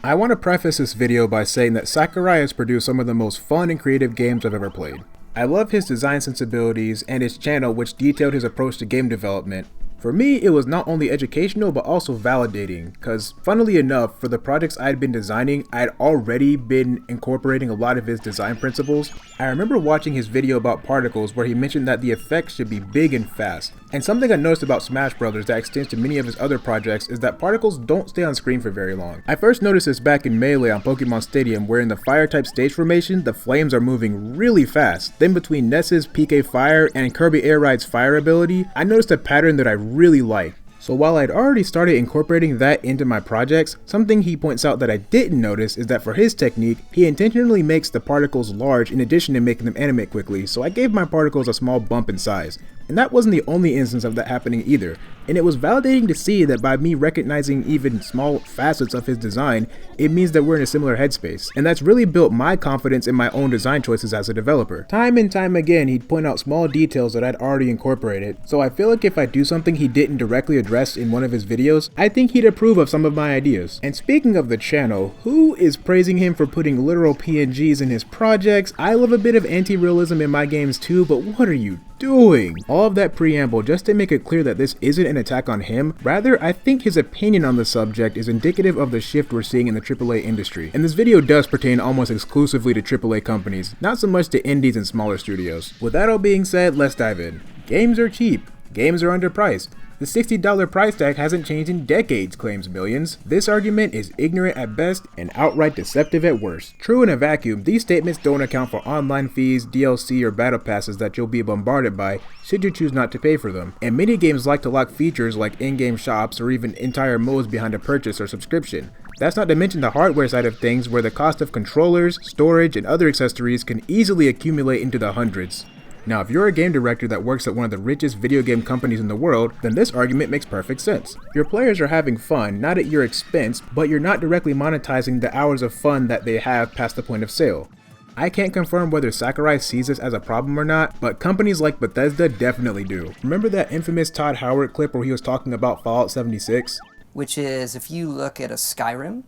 I want to preface this video by saying that Sakurai has produced some of the most fun and creative games I've ever played. I love his design sensibilities and his channel, which detailed his approach to game development. For me, it was not only educational but also validating, because funnily enough, for the projects I had been designing, I had already been incorporating a lot of his design principles. I remember watching his video about particles where he mentioned that the effects should be big and fast. And something I noticed about Smash Bros. That extends to many of his other projects is that particles don't stay on screen for very long. I first noticed this back in Melee on Pokemon Stadium, where in the fire type stage formation, the flames are moving really fast. Then between Ness's PK Fire and Kirby Air Ride's fire ability, I noticed a pattern that I really liked. So while I'd already started incorporating that into my projects, something he points out that I didn't notice is that for his technique, he intentionally makes the particles large in addition to making them animate quickly, so I gave my particles a small bump in size. And that wasn't the only instance of that happening either, and it was validating to see that by me recognizing even small facets of his design, it means that we're in a similar headspace, and that's really built my confidence in my own design choices as a developer. Time and time again, he'd point out small details that I'd already incorporated, so I feel like if I do something he didn't directly address in one of his videos, I think he'd approve of some of my ideas. And speaking of the channel, who is praising him for putting literal PNGs in his projects? I love a bit of anti-realism in my games too, but what are you doing? All of that preamble just to make it clear that this isn't an attack on him. Rather, I think his opinion on the subject is indicative of the shift we're seeing in the AAA industry. And this video does pertain almost exclusively to AAA companies, not so much to indies and smaller studios. With that all being said, let's dive in. Games are cheap. Games are underpriced. The $60 price tag hasn't changed in decades, claims Millions. This argument is ignorant at best and outright deceptive at worst. True in a vacuum, these statements don't account for online fees, DLC, or battle passes that you'll be bombarded by should you choose not to pay for them. And many games like to lock features like in-game shops or even entire modes behind a purchase or subscription. That's not to mention the hardware side of things, where the cost of controllers, storage, and other accessories can easily accumulate into the hundreds. Now, if you're a game director that works at one of the richest video game companies in the world, then this argument makes perfect sense. Your players are having fun, not at your expense, but you're not directly monetizing the hours of fun that they have past the point of sale. I can't confirm whether Sakurai sees this as a problem or not, but companies like Bethesda definitely do. Remember that infamous Todd Howard clip where he was talking about Fallout 76? Which is, if you look at a Skyrim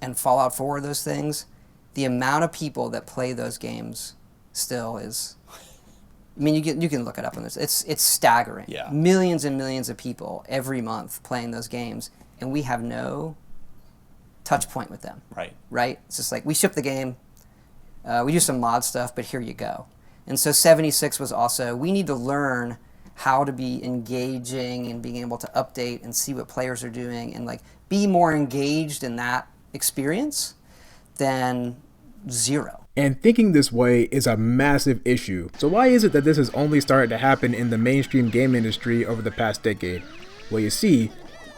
and Fallout 4, those things, the amount of people that play those games still is... I mean, you can look it up on this. It's staggering. Yeah. Millions and millions of people every month playing those games, and we have no touch point with them. Right. Right? It's just like, we ship the game, we do some mod stuff, but here you go. And so 76 was also, we need to learn how to be engaging and being able to update and see what players are doing and like be more engaged in that experience than zero. And thinking this way is a massive issue. So why is it that this has only started to happen in the mainstream game industry over the past decade? Well, you see,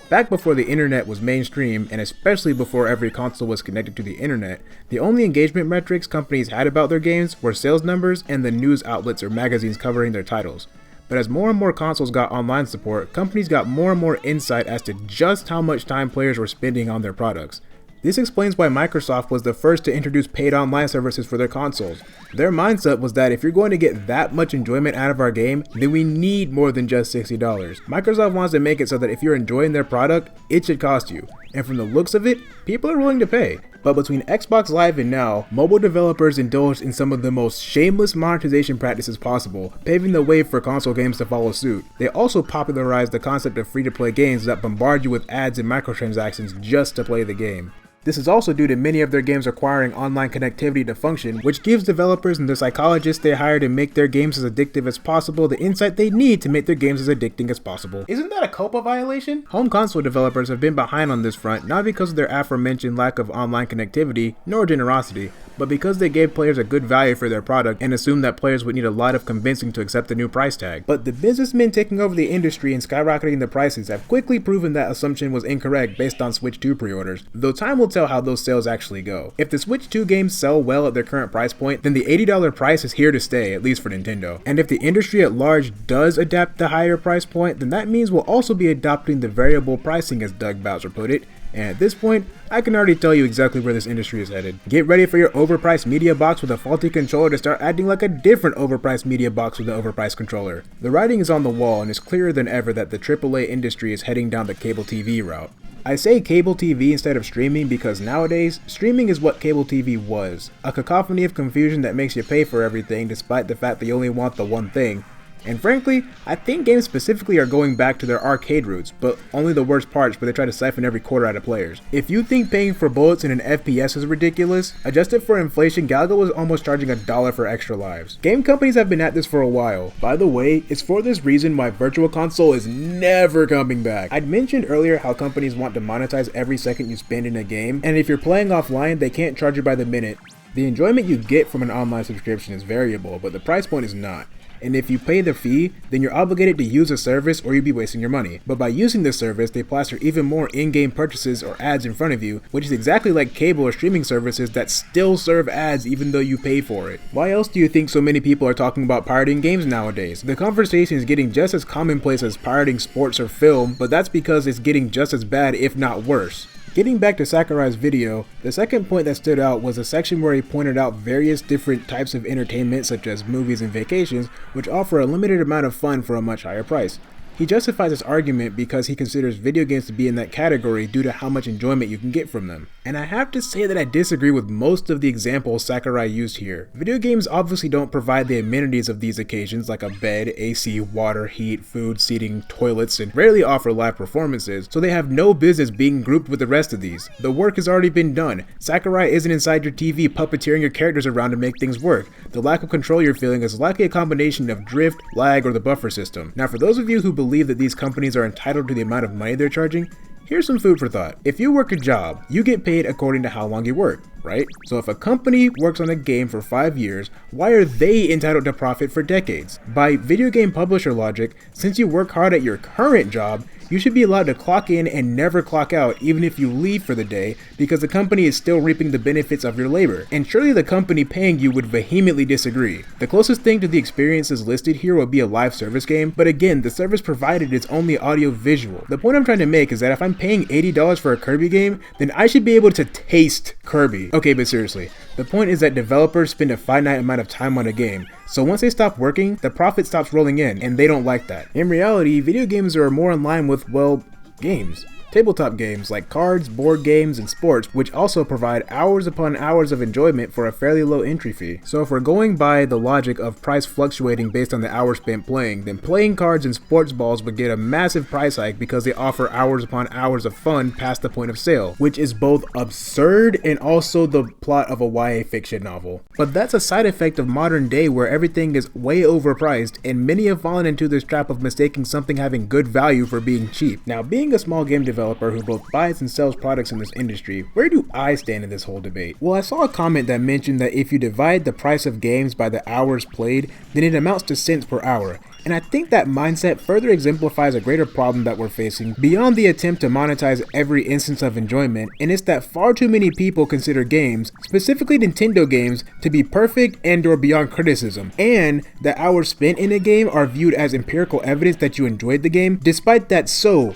back before the internet was mainstream, and especially before every console was connected to the internet, the only engagement metrics companies had about their games were sales numbers and the news outlets or magazines covering their titles. But as more and more consoles got online support, companies got more and more insight as to just how much time players were spending on their products. This explains why Microsoft was the first to introduce paid online services for their consoles. Their mindset was that if you're going to get that much enjoyment out of our game, then we need more than just $60. Microsoft wants to make it so that if you're enjoying their product, it should cost you. And from the looks of it, people are willing to pay. But between Xbox Live and now, mobile developers indulged in some of the most shameless monetization practices possible, paving the way for console games to follow suit. They also popularized the concept of free-to-play games that bombard you with ads and microtransactions just to play the game. This is also due to many of their games requiring online connectivity to function, which gives developers and the psychologists they hire to make their games as addictive as possible the insight they need to make their games as addicting as possible. Isn't that a COPPA violation? Home console developers have been behind on this front, not because of their aforementioned lack of online connectivity, nor generosity, but because they gave players a good value for their product and assumed that players would need a lot of convincing to accept the new price tag. But the businessmen taking over the industry and skyrocketing the prices have quickly proven that assumption was incorrect based on Switch 2 pre-orders, though time will tell how those sales actually go. If the Switch 2 games sell well at their current price point, then the $80 price is here to stay, at least for Nintendo. And if the industry at large does adapt the higher price point, then that means we'll also be adopting the variable pricing, as Doug Bowser put it. And at this point, I can already tell you exactly where this industry is headed. Get ready for your overpriced media box with a faulty controller to start acting like a different overpriced media box with an overpriced controller. The writing is on the wall, and it's clearer than ever that the AAA industry is heading down the cable TV route. I say cable TV instead of streaming because nowadays, streaming is what cable TV was. A cacophony of confusion that makes you pay for everything despite the fact that you only want the one thing. And frankly, I think games specifically are going back to their arcade roots, but only the worst parts where they try to siphon every quarter out of players. If you think paying for bullets in an FPS is ridiculous, adjusted for inflation, Galaga was almost charging $1 for extra lives. Game companies have been at this for a while. By the way, it's for this reason why Virtual Console is never coming back. I'd mentioned earlier how companies want to monetize every second you spend in a game, and if you're playing offline, they can't charge you by the minute. The enjoyment you get from an online subscription is variable, but the price point is not. And if you pay the fee, then you're obligated to use a service or you'd be wasting your money. But by using the service, they plaster even more in-game purchases or ads in front of you, which is exactly like cable or streaming services that still serve ads even though you pay for it. Why else do you think so many people are talking about pirating games nowadays? The conversation is getting just as commonplace as pirating sports or film, but that's because it's getting just as bad, if not worse. Getting back to Sakurai's video, the second point that stood out was a section where he pointed out various different types of entertainment such as movies and vacations, which offer a limited amount of fun for a much higher price. He justifies this argument because he considers video games to be in that category due to how much enjoyment you can get from them. And I have to say that I disagree with most of the examples Sakurai used here. Video games obviously don't provide the amenities of these occasions like a bed, AC, water, heat, food, seating, toilets, and rarely offer live performances, so they have no business being grouped with the rest of these. The work has already been done. Sakurai isn't inside your TV puppeteering your characters around to make things work. The lack of control you're feeling is likely a combination of drift, lag, or the buffer system. Now for those of you who believe that these companies are entitled to the amount of money they're charging, here's some food for thought. If you work a job, you get paid according to how long you work, right? So if a company works on a game for 5 years, why are they entitled to profit for decades? By video game publisher logic, since you work hard at your current job, you should be allowed to clock in and never clock out even if you leave for the day because the company is still reaping the benefits of your labor. And surely the company paying you would vehemently disagree. The closest thing to the experiences listed here would be a live service game, but again, the service provided is only audio visual. The point I'm trying to make is that if I'm paying $80 for a Kirby game, then I should be able to taste Kirby. Okay, but seriously, the point is that developers spend a finite amount of time on a game. So once they stop working, the profit stops rolling in, and they don't like that. In reality, video games are more in line with, well, games. Tabletop games like cards, board games, and sports, which also provide hours upon hours of enjoyment for a fairly low entry fee. So if we're going by the logic of price fluctuating based on the hours spent playing, then playing cards and sports balls would get a massive price hike because they offer hours upon hours of fun past the point of sale, which is both absurd and also the plot of a YA fiction novel. But that's a side effect of modern day where everything is way overpriced, and many have fallen into this trap of mistaking something having good value for being cheap. Now, being a small game developer who both buys and sells products in this industry, where do I stand in this whole debate? Well, I saw a comment that mentioned that if you divide the price of games by the hours played, then it amounts to cents per hour. And I think that mindset further exemplifies a greater problem that we're facing beyond the attempt to monetize every instance of enjoyment, and it's that far too many people consider games, specifically Nintendo games, to be perfect and or beyond criticism, and that hours spent in a game are viewed as empirical evidence that you enjoyed the game, despite that so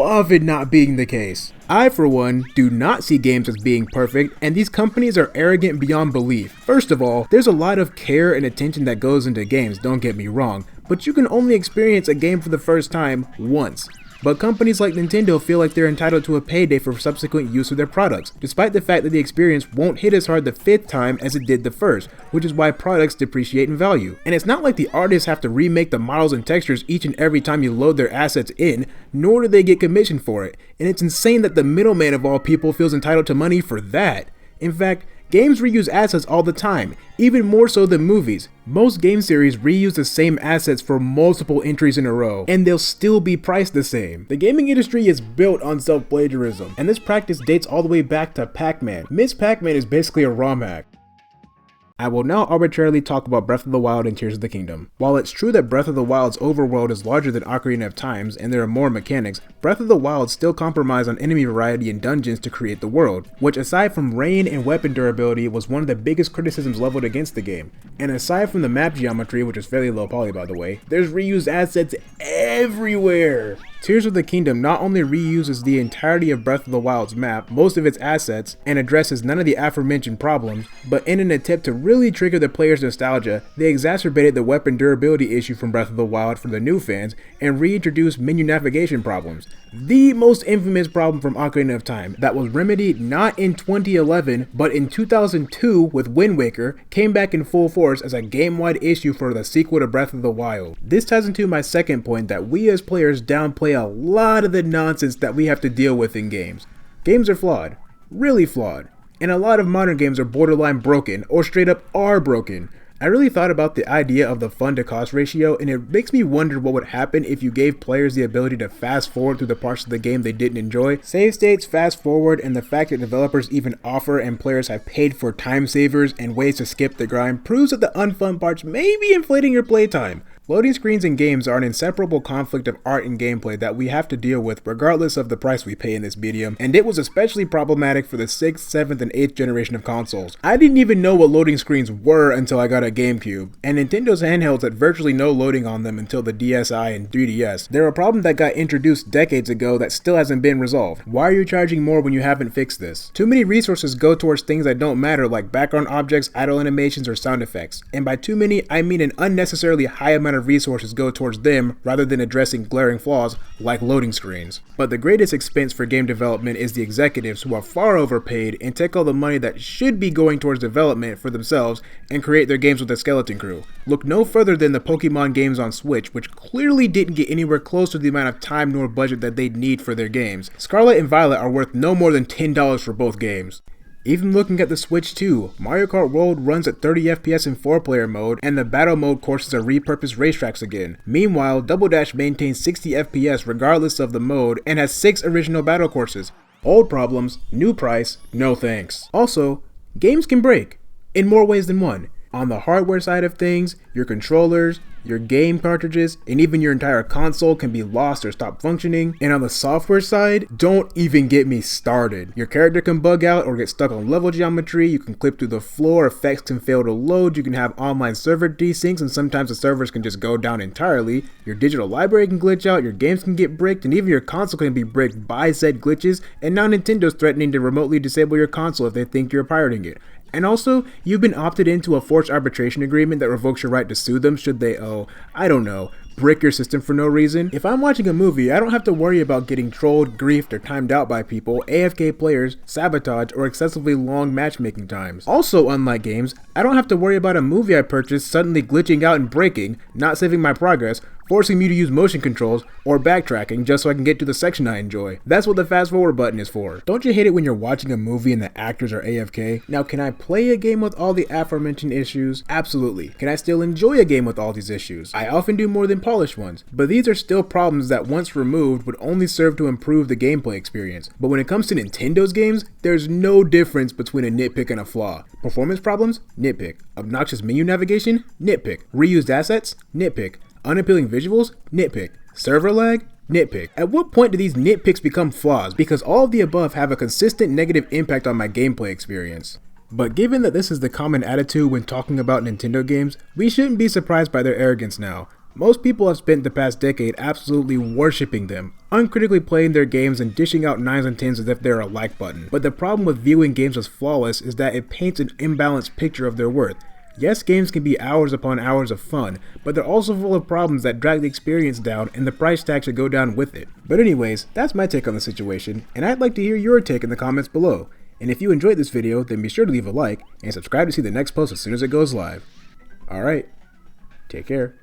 often not being the case. I, for one, do not see games as being perfect, and these companies are arrogant beyond belief. First of all, there's a lot of care and attention that goes into games, don't get me wrong, but you can only experience a game for the first time once. But companies like Nintendo feel like they're entitled to a payday for subsequent use of their products, despite the fact that the experience won't hit as hard the 5th time as it did the first, which is why products depreciate in value. And it's not like the artists have to remake the models and textures each and every time you load their assets in, nor do they get commissioned for it. And it's insane that the middleman of all people feels entitled to money for that. In fact, games reuse assets all the time, even more so than movies. Most game series reuse the same assets for multiple entries in a row, and they'll still be priced the same. The gaming industry is built on self-plagiarism, and this practice dates all the way back to Pac-Man. Miss Pac-Man is basically a ROM hack. I will now arbitrarily talk about Breath of the Wild and Tears of the Kingdom. While it's true that Breath of the Wild's overworld is larger than Ocarina of Time's and there are more mechanics, Breath of the Wild still compromised on enemy variety and dungeons to create the world, which aside from rain and weapon durability was one of the biggest criticisms leveled against the game. And aside from the map geometry, which is fairly low poly by the way, there's reused assets everywhere. Tears of the Kingdom not only reuses the entirety of Breath of the Wild's map, most of its assets, and addresses none of the aforementioned problems, but in an attempt to really trigger the player's nostalgia, they exacerbated the weapon durability issue from Breath of the Wild for the new fans and reintroduced menu navigation problems. The most infamous problem from Ocarina of Time that was remedied not in 2011 but in 2002 with Wind Waker came back in full force as a game-wide issue for the sequel to Breath of the Wild. This ties into my second point that we as players downplay a lot of the nonsense that we have to deal with in games. Games are flawed, really flawed, and a lot of modern games are borderline broken or straight up are broken. I really thought about the idea of the fun to cost ratio, and it makes me wonder what would happen if you gave players the ability to fast forward through the parts of the game they didn't enjoy. Save states, fast forward, and the fact that developers even offer and players have paid for time savers and ways to skip the grind proves that the unfun parts may be inflating your playtime. Loading screens in games are an inseparable conflict of art and gameplay that we have to deal with regardless of the price we pay in this medium, and it was especially problematic for the 6th, 7th, and 8th generation of consoles. I didn't even know what loading screens were until I got a GameCube, and Nintendo's handhelds had virtually no loading on them until the DSi and 3DS. They're a problem that got introduced decades ago that still hasn't been resolved. Why are you charging more when you haven't fixed this? Too many resources go towards things that don't matter like background objects, idle animations, or sound effects, and by too many I mean an unnecessarily high amount of resources go towards them rather than addressing glaring flaws like loading screens. But the greatest expense for game development is the executives who are far overpaid and take all the money that should be going towards development for themselves and create their games with a skeleton crew. Look no further than the Pokemon games on Switch, which clearly didn't get anywhere close to the amount of time nor budget that they'd need for their games. Scarlet and Violet are worth no more than $10 for both games. Even looking at the Switch 2, Mario Kart World runs at 30 FPS in 4-player mode, and the battle mode courses are repurposed racetracks again. Meanwhile, Double Dash maintains 60 FPS regardless of the mode and has 6 original battle courses. Old problems, new price, no thanks. Also, games can break, in more ways than one. On the hardware side of things, your controllers, your game cartridges, and even your entire console can be lost or stop functioning. And on the software side, don't even get me started. Your character can bug out or get stuck on level geometry, you can clip through the floor, effects can fail to load, you can have online server desyncs, and sometimes the servers can just go down entirely. Your digital library can glitch out, your games can get bricked, and even your console can be bricked by said glitches, and now Nintendo's threatening to remotely disable your console if they think you're pirating it. And also, you've been opted into a forced arbitration agreement that revokes your right to sue them should they, I don't know, brick your system for no reason. If I'm watching a movie, I don't have to worry about getting trolled, griefed, or timed out by people, AFK players, sabotage, or excessively long matchmaking times. Also, unlike games, I don't have to worry about a movie I purchased suddenly glitching out and breaking, not saving my progress, forcing me to use motion controls, or backtracking just so I can get to the section I enjoy. That's what the fast forward button is for. Don't you hate it when you're watching a movie and the actors are AFK? Now, can I play a game with all the aforementioned issues? Absolutely. Can I still enjoy a game with all these issues? I often do more than polish ones, but these are still problems that once removed would only serve to improve the gameplay experience. But when it comes to Nintendo's games, there's no difference between a nitpick and a flaw. Performance problems? Nitpick. Obnoxious menu navigation? Nitpick. Reused assets? Nitpick. Unappealing visuals? Nitpick. Server lag? Nitpick. At what point do these nitpicks become flaws? Because all of the above have a consistent negative impact on my gameplay experience. But given that this is the common attitude when talking about Nintendo games, we shouldn't be surprised by their arrogance now. Most people have spent the past decade absolutely worshipping them, uncritically playing their games and dishing out 9s and 10s as if they're a like button. But the problem with viewing games as flawless is that it paints an imbalanced picture of their worth. Yes, games can be hours upon hours of fun, but they're also full of problems that drag the experience down and the price tag should go down with it. But anyways, that's my take on the situation, and I'd like to hear your take in the comments below. And if you enjoyed this video, then be sure to leave a like and subscribe to see the next post as soon as it goes live. Alright, take care.